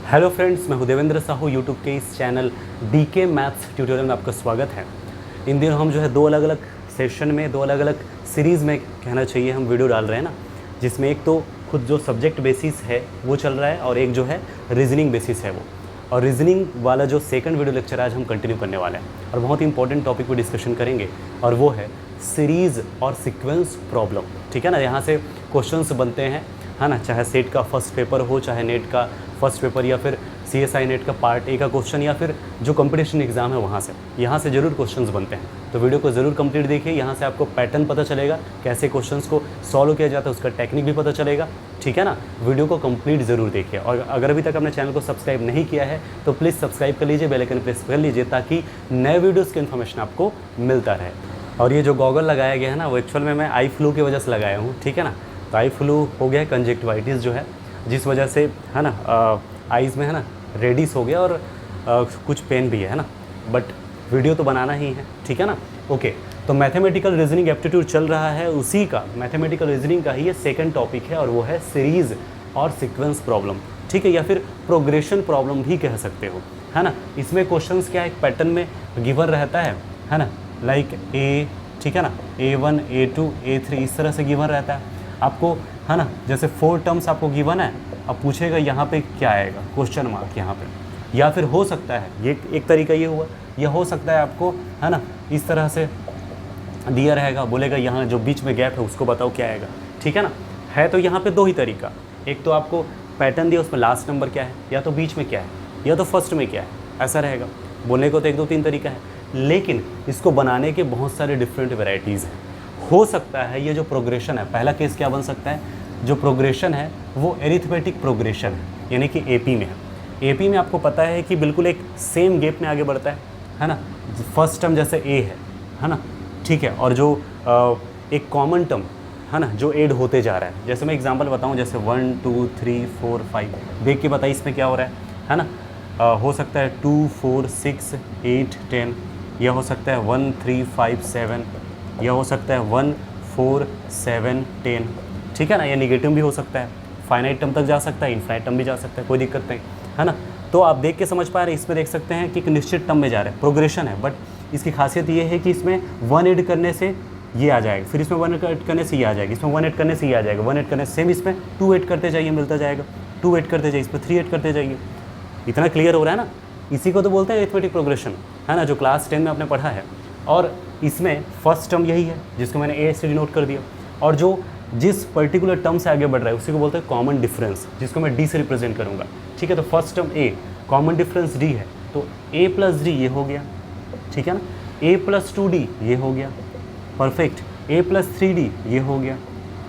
Hello friends, मैं हूं Devendra Sahu. YouTube के इस चैनल डीके मैथ्स ट्यूटोरियल में आपका स्वागत है। इन दिनों हम जो है दो अलग अलग सेशन में, दो अलग अलग सीरीज़ में कहना चाहिए हम वीडियो डाल रहे हैं ना, जिसमें एक तो खुद जो सब्जेक्ट बेसिस है वो चल रहा है और एक जो है रीजनिंग बेसिस है वो। और रीजनिंग वाला जो सेकंड वीडियो लेक्चर आज हम कंटिन्यू करने वाले हैं और बहुत इंपॉर्टेंट टॉपिक पर डिस्कशन करेंगे और वो है सीरीज़ और सीक्वेंस प्रॉब्लम। ठीक है ना, यहाँ से क्वेश्चंस बनते हैं, है ना, चाहे सेट का फर्स्ट पेपर हो, चाहे नेट का फर्स्ट पेपर या फिर CSI नेट का पार्ट ए का क्वेश्चन या फिर जो कंपटीशन एग्जाम है वहाँ से, यहाँ से ज़रूर क्वेश्चंस बनते हैं। तो वीडियो को ज़रूर कंप्लीट देखिए, यहाँ से आपको पैटर्न पता चलेगा, कैसे क्वेश्चंस को सॉल्व किया जाता है, उसका टेक्निक भी पता चलेगा। ठीक है ना, वीडियो को कंप्लीट ज़रूर देखिए और अगर अभी तक अपने चैनल को सब्सक्राइब नहीं किया है तो प्लीज़ सब्सक्राइब कर लीजिए, बेल आइकन प्रेस कर लीजिए ताकि नए वीडियोज़ की इन्फॉर्मेशन आपको मिलता रहे। और ये जो गॉगल लगाया गया है ना, वो एक्चुअल में मैं आई फ्लू की वजह से लगाया हूँ। ठीक है ना, तो आई फ्लू हो गया है, कंजक्टिवाइटिस जो है, जिस वजह से है ना आइज़ में है ना रेडिस हो गया और कुछ पेन भी है ना, बट वीडियो तो बनाना ही है। ठीक है ना, ओके। तो मैथमेटिकल रीजनिंग एप्टीट्यूड चल रहा है, उसी का मैथमेटिकल रीजनिंग का ही ये सेकंड टॉपिक है और वो है सीरीज़ और सीक्वेंस प्रॉब्लम। ठीक है, या फिर प्रोग्रेशन प्रॉब्लम भी कह सकते हो, है ना। इसमें क्वेश्चंस क्या है, एक पैटर्न में गिवन रहता है ना, लाइक ए, ठीक है ना, A1 A2 A3 इस तरह से गिवन रहता है आपको, है ना। जैसे 4 टर्म्स आपको गिवन है, अब पूछेगा यहाँ पे क्या आएगा, क्वेश्चन मार्क यहाँ पे। या फिर हो सकता है, ये एक तरीका ये हुआ, या हो सकता है आपको, है ना, इस तरह से दिया रहेगा, बोलेगा यहाँ जो बीच में गैप है उसको बताओ क्या आएगा। ठीक है ना, है तो यहाँ पे दो ही तरीका, एक तो आपको पैटर्न दिया उसमें लास्ट नंबर क्या है, या तो बीच में क्या है, या तो फर्स्ट में क्या है, ऐसा रहेगा। बोलने को तो एक दो तीन तरीका है, लेकिन इसको बनाने के बहुत सारे डिफरेंट वेराइटीज़ हैं। हो सकता है ये जो प्रोग्रेशन है, पहला केस क्या बन सकता है, जो प्रोग्रेशन है वो एरिथमेटिक प्रोग्रेशन है, यानी कि AP में है। AP में आपको पता है कि बिल्कुल एक सेम गैप में आगे बढ़ता है ना। फर्स्ट टर्म जैसे A है ना, ठीक है, और जो एक कॉमन टर्म है ना जो ऐड होते जा रहा है। जैसे मैं एग्जांपल बताऊं, जैसे 1 2 3 4 5 देख के बताइए इसमें क्या हो रहा है ना। हो सकता है 2 4 6 8 10, यह हो सकता है 1 3 5 7, यह हो सकता है 1 4 7 10। ठीक है ना, ये निगेटिव भी हो सकता है, फाइनाइट टर्म तक जा सकता है, इनफाइनाइट टर्म भी जा सकता है, कोई दिक्कत नहीं, है ना। तो आप देख के समझ पा रहे हैं, इसमें देख सकते हैं कि एक निश्चित टर्म में जा रहा है, प्रोग्रेशन है, बट इसकी खासियत ये है कि इसमें 1 ऐड करने से ये आ जाएगा, फिर इसमें 1 ऐड करने से ये आ जाएगा, इसमें 1 ऐड करने से ये आ जाएगा, 1 ऐड करने से सेम इसमें 2 ऐड करते जाइए, मिलता जाएगा, 2 ऐड करते जाइए, इसमें 3 ऐड करते जाइए। इतना क्लियर हो रहा है ना, इसी को तो बोलते हैं अरिथमेटिक प्रोग्रेशन, है ना, जो क्लास 10 में आपने पढ़ा है। और इसमें फर्स्ट टर्म यही है जिसको मैंने A से डिनोट कर दिया, और जो जिस पर्टिकुलर टर्म से आगे बढ़ रहा है उसी को बोलते हैं कॉमन डिफरेंस, जिसको मैं D से रिप्रेजेंट करूँगा। ठीक है, तो first term A, common difference D है, तो A प्लस D ये हो गया, ठीक है ना, A प्लस 2D ये हो गया, परफेक्ट, A प्लस 3D ये हो गया,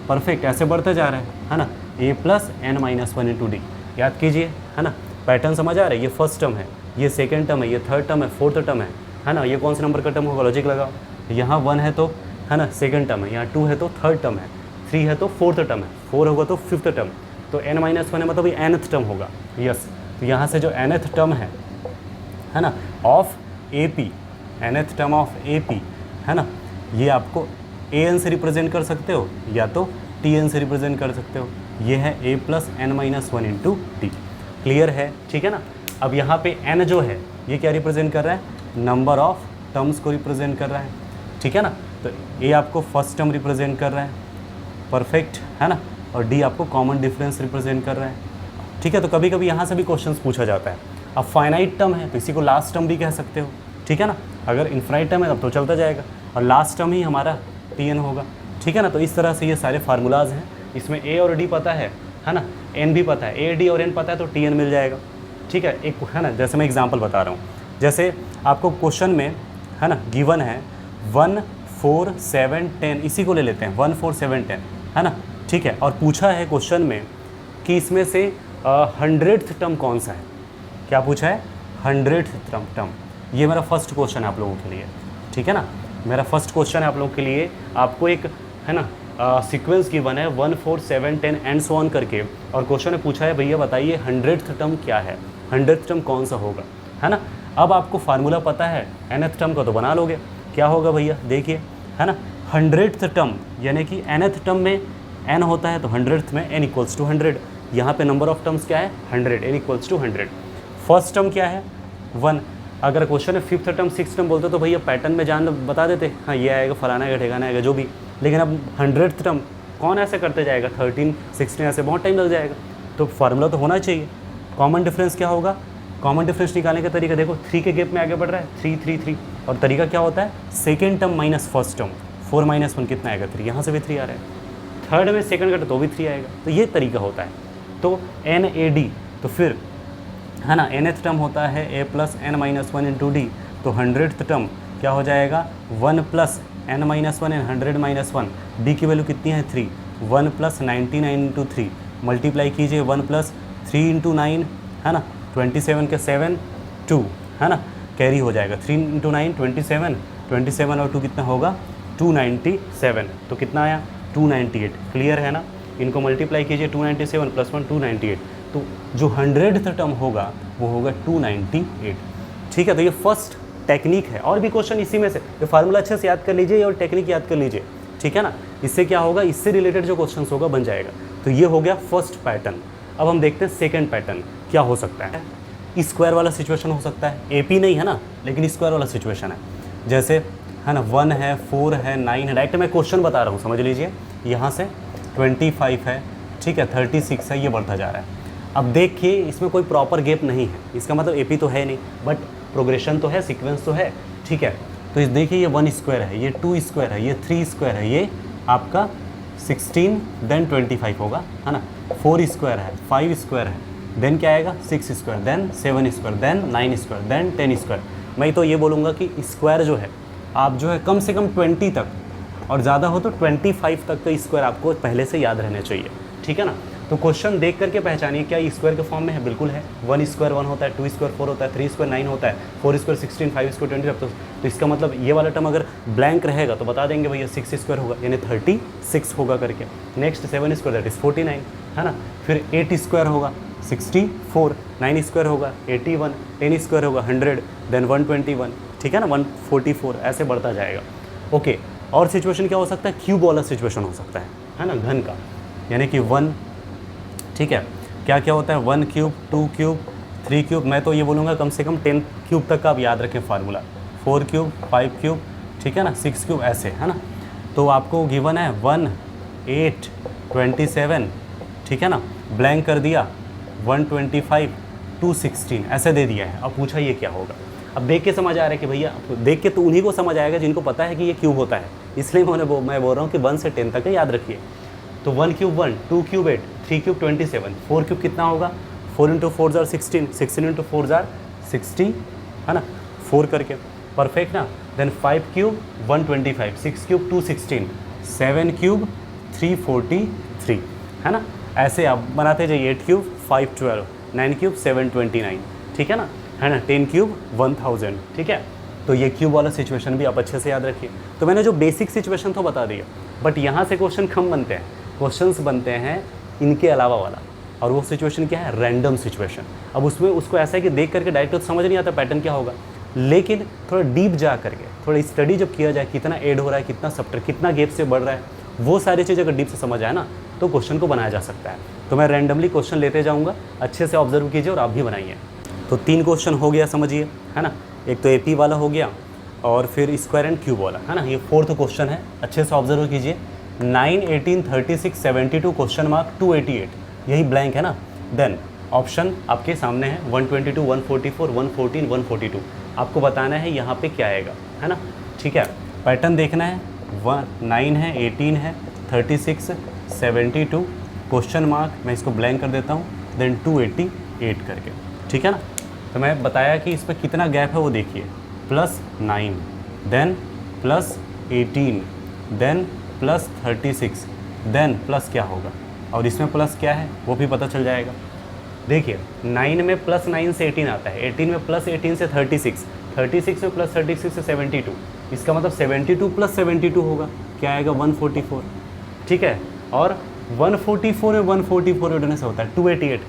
परफेक्ट, ऐसे बढ़ता जा रहा है ना, A plus n-1 into D। याद कीजिए, है ना, पैटर्न समझ आ रहा है, ये फर्स्ट टर्म है, ये सेकेंड टर्म है, ये थर्ड टर्म है, फोर्थ टर्म है ना। ये कौन से नंबर का टर्म होगा, लॉजिक लगाओ, यहाँ 1 है तो, है ना, सेकेंड टर्म है, यहाँ 2 है तो थर्ड टर्म है, 3 है तो फोर्थ टर्म है, 4 होगा तो फिफ्थ टर्म, तो n-1 है मतलब ये nth टर्म होगा। यस, तो यहाँ से जो nth टर्म है ना of AP, nth term of AP, है ना, ये आपको AN से रिप्रेजेंट कर सकते हो या तो TN से रिप्रेजेंट कर सकते हो। ये है A plus n-1 into D। Clear है, ठीक है ना। अब यहाँ पे n जो है ये क्या रिप्रेजेंट कर रहा है, नंबर ऑफ टर्म्स को रिप्रेजेंट कर रहा है, ठीक है ना। तो A आपको फर्स्ट टर्म रिप्रेजेंट कर रहा है, परफेक्ट, है ना, और D आपको कॉमन डिफरेंस रिप्रेजेंट कर रहा है। ठीक है, तो कभी कभी यहाँ से भी क्वेश्चंस पूछा जाता है। अब फाइनाइट टर्म है तो इसी को लास्ट टर्म भी कह सकते हो, ठीक है ना। अगर इनफाइनाइट टर्म है तब तो चलता जाएगा और लास्ट टर्म ही हमारा TN होगा, ठीक है ना। तो इस तरह से ये सारे फार्मूलाज हैं, इसमें A और D पता है ना, N भी पता है, A D और N पता है तो TN मिल जाएगा, ठीक है। एक है ना, जैसे मैं एग्जांपल बता रहा हूँ, जैसे आपको क्वेश्चन में है ना गिवन है 1 4 7 10, इसी को ले लेते हैं 1 4 7 10, है ना, ठीक है। और पूछा है क्वेश्चन में कि इसमें से 100th टर्म कौन सा है, क्या पूछा है, 100th टर्म। ये मेरा फर्स्ट क्वेश्चन है आप लोगों के लिए, ठीक है ना, मेरा फर्स्ट क्वेश्चन है आप लोगों के लिए। आपको एक है ना सीक्वेंस गिवन है 1 4 7 10 एंड सो ऑन करके, और क्वेश्चन ने पूछा है भैया बताइए 100th टर्म क्या है, 100th टर्म कौन सा होगा, है ना। अब आपको फार्मूला पता है nth टर्म का तो बना लोगे, क्या होगा भैया देखिए, है ना, 100th टर्म यानी कि nth टर्म में n होता है तो 100th में n इक्वल्स टू 100, यहाँ पे नंबर ऑफ टर्म्स क्या है 100, n equals to 100। First term क्या है 1। अगर क्वेश्चन है फिफ्थ टर्म सिक्स टर्म बोलते तो भैया पैटर्न में जान बता देते, हाँ ये आएगा, फलाना आएगा, ठिकाना आएगा, जो भी। लेकिन अब 100th टर्म कौन ऐसे करते जाएगा, 13 16 ऐसे बहुत टाइम लग जाएगा। तो फार्मूला तो होना चाहिए। कॉमन डिफरेंस क्या होगा, कॉमन डिफरेंस निकालने का तरीका देखो, 3 के गैप में आगे बढ़ रहा है, 3 3 3। और तरीका क्या होता है, second term minus first term, 4 - 1 कितना आएगा 3, यहाँ से भी 3 आ रहा है। थर्ड में सेकंड कटे तो भी 3 आएगा। तो ये तरीका होता है। तो NAD, तो फिर है ना nth टर्म होता है a + n - 1 × d। तो 100th टर्म क्या हो जाएगा 1 + n - 1 100 - 1। d की वैल्यू कितनी है 3, 1 + 99 × 3 मल्टीप्लाई कीजिए 1 + 3 × 9 है ना, 27 के 7 2 है ना, कैरी हो जाएगा 3 × 9 27, 27 और 2 कितना होगा 297। तो कितना आया 298। क्लियर है ना, इनको मल्टीप्लाई कीजिए 297 + 1 298। तो जो 100th टर्म होगा वो होगा 298। ठीक है, तो ये फर्स्ट टेक्निक है। और भी क्वेश्चन इसी में से, ये फार्मूला अच्छे से याद कर लीजिए और टेक्निक याद कर लीजिए, ठीक है ना। इससे क्या होगा, इससे रिलेटेड जो क्वेश्चन होगा बन जाएगा। तो ये हो गया फर्स्ट पैटर्न। अब हम देखते हैं सेकेंड पैटर्न क्या हो सकता है। स्क्वायर वाला सिचुएशन हो सकता है, AP नहीं है ना, लेकिन स्क्वायर वाला सिचुएशन है। जैसे है ना 1 है 4 है 9 है, डायरेक्ट मैं क्वेश्चन बता रहा हूँ, समझ लीजिए। यहाँ से 25 है, ठीक है, 36 है, ये बढ़ता जा रहा है। अब देखिए इसमें कोई प्रॉपर गैप नहीं है, इसका मतलब AP तो है नहीं, बट प्रोग्रेशन तो है, सीक्वेंस तो है, ठीक है। तो इस देखिए ये 1 स्क्वायर है, ये 2 स्क्वायर है, ये 3 स्क्वायर है, ये आपका 16 देन 25 होगा, है ना। 4 स्क्वायर है, 5 स्क्वायर है, देन क्या आएगा 6 square, then 7 square, then 9 square, then 10 square. मैं तो ये बोलूँगा कि स्क्वायर जो है आप जो है कम से कम 20 तक और ज़्यादा हो तो 25 तक का स्क्वायर आपको पहले से याद रहने चाहिए, ठीक है ना। तो क्वेश्चन देख करके पहचानिए क्या ये स्क्वायर के फॉर्म में है, बिल्कुल है। 1 स्क्वायर 1 होता है, 2 स्क्वायर 4 होता है, 3 स्क्वायर 9 होता है, 4 स्क्वायर 16, 5 स्क्वायर 25। तो इसका मतलब ये वाला टर्म अगर ब्लैंक रहेगा तो बता देंगे भैया 6 स्क्वायर होगा, यानी 36 होगा करके। नेक्स्ट 7 स्क्वायर दैट इज़ 49 है ना। फिर 8 स्क्वायर होगा 64, 9 स्क्वायर होगा 81, 10 स्क्वायर होगा 100, देन 121, ठीक है ना, 144, ऐसे बढ़ता जाएगा। ओके, और सिचुएशन क्या हो सकता है, क्यूब वाला सिचुएशन हो सकता है ना, घन का, यानी कि 1, ठीक है। क्या क्या होता है 1 क्यूब 2 क्यूब 3 क्यूब। मैं तो ये बोलूँगा कम से कम 10 क्यूब तक का आप याद रखें फार्मूला। 4 क्यूब 5 क्यूब, ठीक है ना, 6 क्यूब, ऐसे है ना। तो आपको गिवन है 1 8 27, ठीक है ना, ब्लैंक कर दिया 125 216 ऐसे दे दिया है। अब पूछा ये क्या होगा। अब देख के समझ आ रहा है कि भैया, देख के तो उन्हीं को समझ आएगा जिनको पता है कि ये क्यूब होता है, इसलिए मैं बोल रहा हूँ कि 1 से 10 तक याद रखिए। तो 1 क्यूब 1, 2 क्यूब 8, 3 क्यूब 27, 4 क्यूब कितना होगा 4 × 4 = 16, 16 × 4 = 60 है ना, 4 करके परफेक्ट ना। देन 5 क्यूब 125, 6 क्यूब 216, 7 क्यूब 343 है ना। ऐसे आप बनाते जाइए, 8 क्यूब 512, 9 क्यूब 729, ठीक है ना, 10 क्यूब 1000, ठीक है। तो ये क्यूब वाला सिचुएशन भी आप अच्छे से याद रखिए। तो मैंने जो बेसिक सिचुएशन तो बता दिया, बट यहाँ से क्वेश्चन कम बनते हैं, क्वेश्चंस बनते हैं इनके अलावा वाला। और वो सिचुएशन क्या है, रैंडम सिचुएशन। अब उसमें उसको ऐसा है कि देख करके डायरेक्ट तो समझ नहीं आता पैटर्न क्या होगा, लेकिन थोड़ा डीप जा करके थोड़ा स्टडी जब किया जाए, कितना ऐड हो रहा है, कितना सब्ट्रैक्ट, कितना गैप से बढ़ रहा है, वो सारी चीज़ अगर डीप से समझ आए ना तो क्वेश्चन को बनाया जा सकता है। तो मैं रैंडमली क्वेश्चन लेते जाऊँगा, अच्छे से ऑब्जर्व कीजिए और आप भी बनाइए। तो 3 क्वेश्चन हो गया समझिए, है ना। एक तो AP वाला हो गया और फिर स्क्वायर एंड क्यूब वाला, है ना। ये 4th क्वेश्चन है, अच्छे से ऑब्जर्व कीजिए। 9 18 36 72 क्वेश्चन मार्क 288, यही ब्लैंक है ना। देन ऑप्शन आपके सामने है 122 144 114 142। आपको बताना है यहाँ पे क्या आएगा, है ना, ठीक है। पैटर्न देखना है, 9 है 18 है 36 72 क्वेश्चन मार्क, मैं इसको ब्लैंक कर देता हूँ, देन 288 करके, ठीक है ना। तो मैं बताया कि इस पर कितना गैप है वो देखिए, +9 देन +18 देन +36 देन प्लस क्या होगा, और इसमें प्लस क्या है वो भी पता चल जाएगा। देखिए 9 में +9 से 18 आता है, 18 में +18 से 36, 36 में +36 से 72, इसका मतलब 72 + 72 होगा, क्या आएगा 144, ठीक है। और 144 में 144 ऐड से होता है 288,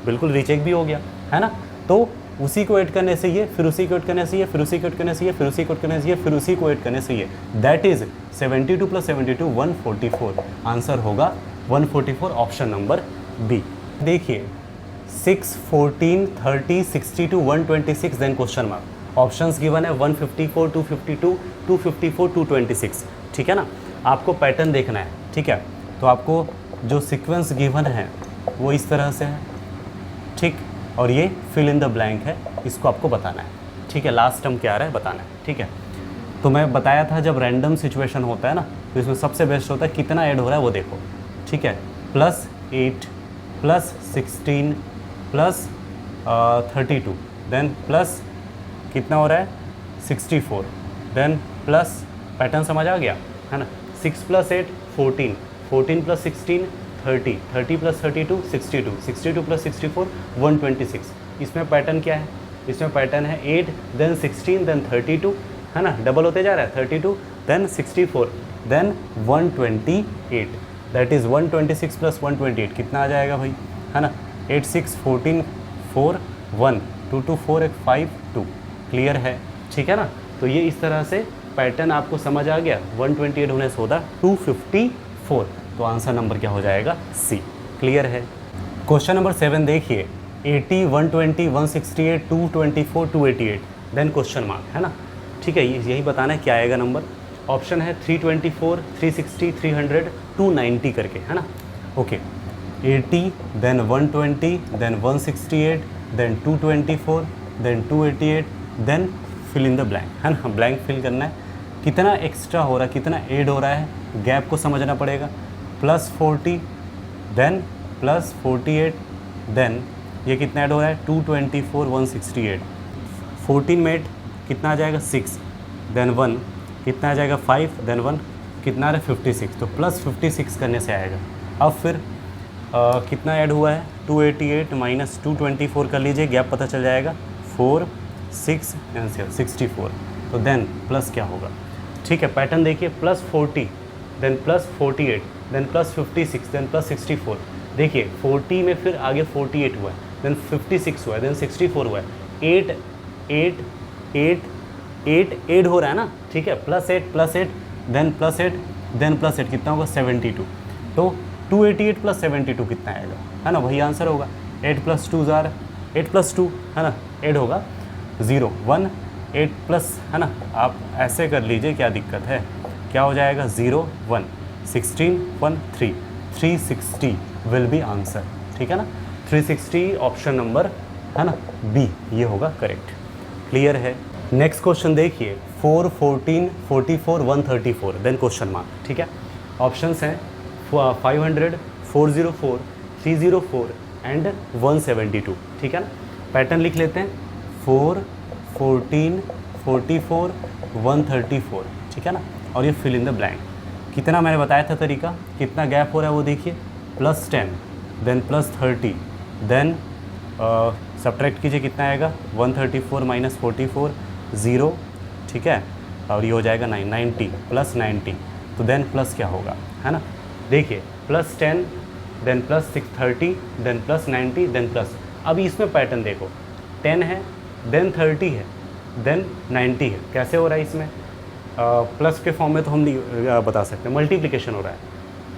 बिल्कुल रीचेक भी हो गया, है ना। तो उसी को ऐड करने से ये, फिर उसी को ऐड करने से ये, फिर उसी को ऐड करने से ये, फिर उसी को ऐड करने से ये, फिर उसी को ऐड करने से ये, दैट इज 72 + 72 144। आंसर होगा 144, ऑप्शन नंबर बी। देखिए 6, 14, 30, 62, 126 then question mark. Options given है 154, 252, 254, 226। ठीक है ना, आपको पैटर्न देखना है। ठीक है, तो आपको जो सीक्वेंस गिवन है वो इस तरह से है। ठीक, और ये फिल इन द ब्लैंक है, इसको आपको बताना है। ठीक है, लास्ट टर्म क्या आ रहा है बताना है। ठीक है, तो मैं बताया था जब रैंडम सिचुएशन होता है ना, तो इसमें सबसे बेस्ट होता है कितना ऐड हो रहा है वो देखो। ठीक है, +8 +16 +32 देन प्लस कितना हो रहा है 64 देन प्लस, पैटर्न समझ आ गया है ना। 6 + 8 14, 14 + 16 30, 30 + 32 62, 62 + 64 126। इसमें पैटर्न क्या है, इसमें पैटर्न है 8 देन 16 देन 32 है ना, डबल होते जा रहा है 32 देन 64 देन 128, दैट इज़ 126 + 128 कितना आ जाएगा भाई, है ना। 8 6 14 4 1 2 2 4 1 5 2, क्लियर है। ठीक है ना, तो ये इस तरह से पैटर्न आपको समझ आ गया। 128 होने से होता 254, तो आंसर नंबर क्या हो जाएगा सी, क्लियर है। क्वेश्चन नंबर 7 देखिए 80 120 168 224 288 देन क्वेश्चन मार्क, है ना। ठीक है, यही बताना है क्या आएगा नंबर। ऑप्शन है 324 360 300 290 करके, है ना। Okay, 80 then 120 then 168 then 224 then 288 then fill in the blank, है ना। ब्लैंक फिल करना है, कितना एक्स्ट्रा हो रहा है, कितना ऐड हो रहा है, गैप को समझना पड़ेगा। +40 देन +48 देन ये कितना ऐड हो रहा है 224 168, 14 में 8 कितना आ जाएगा 6 देन 1 कितना आ जाएगा 5 देन 1 कितना आ रहा है 56, तो +56 करने से आएगा। अब फिर कितना ऐड हुआ है 288 माइनस 224 कर लीजिए, गैप पता चल जाएगा 4 6 आंसर 64, तो देन प्लस क्या होगा। ठीक है, पैटर्न देखिए +40 देन +48 देन +56 देन +64। देखिए 40 में फिर आगे 48 हुआ है देन 56 हुआ है देन 64 हुआ है, 8 8 8 8 ऐड हो रहा है ना। ठीक है, +8 +8 देन +8 देन +8 कितना होगा 72, तो 288 + 72 कितना आएगा, है ना, वही आंसर होगा। 8 + 2 ज़ार 8 + 2 है ना, ऐड होगा 0 1 8 प्लस, है ना। आप ऐसे कर लीजिए, क्या दिक्कत है, क्या हो जाएगा 0 1 16 1 3 360 विल बी आंसर। ठीक है ना, 360 ऑप्शन नंबर, है ना, बी ये होगा करेक्ट, क्लियर है। नेक्स्ट क्वेश्चन देखिए 4 14 44 134 देन क्वेश्चन मार्क। ठीक है, ऑप्शंस हैं 500 404 304 एंड 172। ठीक है ना, पैटर्न लिख लेते हैं 4 14 44 134। ठीक है ना, और ये फिल इन द ब्लैंक, कितना मैंने बताया था तरीका, कितना गैप हो रहा है वो देखिए, +10 देन +30 देन सब्ट्रैक्ट कीजिए कितना आएगा 134 माइनस 44 0। ठीक है, और ये हो जाएगा 90 + 90, तो देन प्लस क्या होगा, है ना। देखिए +10 देन +630 देन +90 देन प्लस। अभी इसमें पैटर्न देखो 10 है देन 30 है देन 90 है, कैसे हो रहा है इसमें, प्लस के फॉर्म में तो हम नहीं बता सकते, मल्टीप्लिकेशन हो रहा है।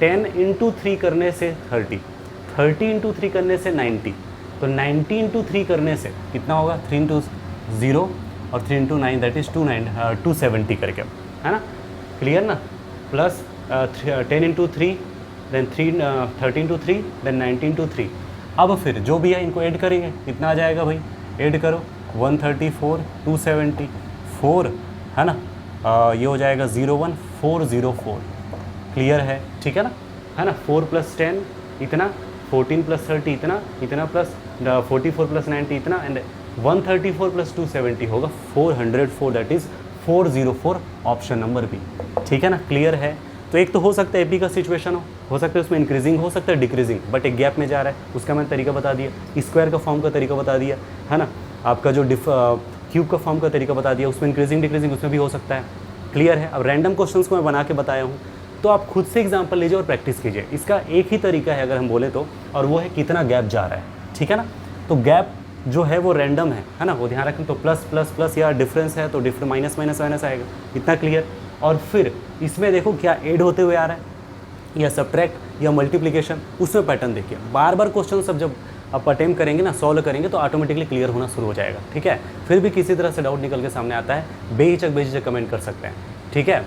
10 × 3 करने से 30, 30 × 3 करने से 90, तो 90 × 3 करने से कितना होगा 3 × 0 और 3 × 9 दैट इज़ 270 करके, है ना, क्लियर ना। Plus 10 × 3 then 13 × 3 then 19 × 3। अब फिर जो भी है इनको ऐड करेंगे, कितना आ जाएगा भाई, ऐड करो 134 274, है ना, ये हो जाएगा 01 404, क्लियर है। ठीक है ना, है ना, 4 + 10 इतना, 14 + 30 इतना, इतना प्लस 44 + 90 इतना, एंड 134 + 270 होगा 404, that is 404 option number B. ठीक है ना, क्लियर है। तो एक तो हो सकता है एपी का सिचुएशन हो सकता है उसमें इंक्रीजिंग, हो सकता है डिक्रीजिंग, बट एक गैप में जा रहा है, उसका मैंने तरीका बता दिया। स्क्वायर का फॉर्म का तरीका बता दिया, है ना। आपका जो क्यूब का फॉर्म का तरीका बता दिया, उसमें इंक्रीजिंग डिक्रीजिंग उसमें भी हो सकता है, क्लियर है। अब रैंडम क्वेश्चंस को मैं बना के बताया हूँ, तो आप खुद से एग्जाम्पल लीजिए और प्रैक्टिस कीजिए। इसका एक ही तरीका है अगर हम बोले तो, और वो है कितना गैप जा रहा है। ठीक है ना, तो गैप जो है वो रैंडम है ना, वो ध्यान रखें। तो प्लस प्लस प्लस या डिफरेंस है तो माइनस माइनस माइनस आएगा, इतना क्लियर। और फिर इसमें देखो क्या ऐड होते हुए आ रहा है, या सब्ट्रैक्ट या मल्टीप्लिकेशन, उसमें पैटर्न देखिए। बार बार क्वेश्चन सब जब आप अटेम्प्ट करेंगे ना, सॉल्व करेंगे तो ऑटोमेटिकली क्लियर होना शुरू हो जाएगा। ठीक है, फिर भी किसी तरह से डाउट निकल के सामने आता है, बेझिझक कमेंट कर सकते हैं। ठीक है,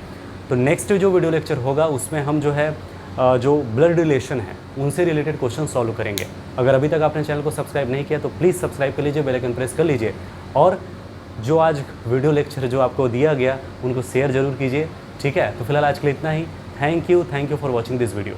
तो नेक्स्ट जो वीडियो लेक्चर होगा उसमें हम जो है जो ब्लड रिलेशन है उनसे रिलेटेड क्वेश्चन सॉल्व करेंगे। अगर अभी तक आपने चैनल को सब्सक्राइब नहीं किया तो प्लीज़ सब्सक्राइब कर लीजिए, बेल आइकन प्रेस कर लीजिए, और जो आज वीडियो लेक्चर जो आपको दिया गया उनको शेयर ज़रूर कीजिए। ठीक है, तो फिलहाल आज के लिए इतना ही। Thank you for watching this video.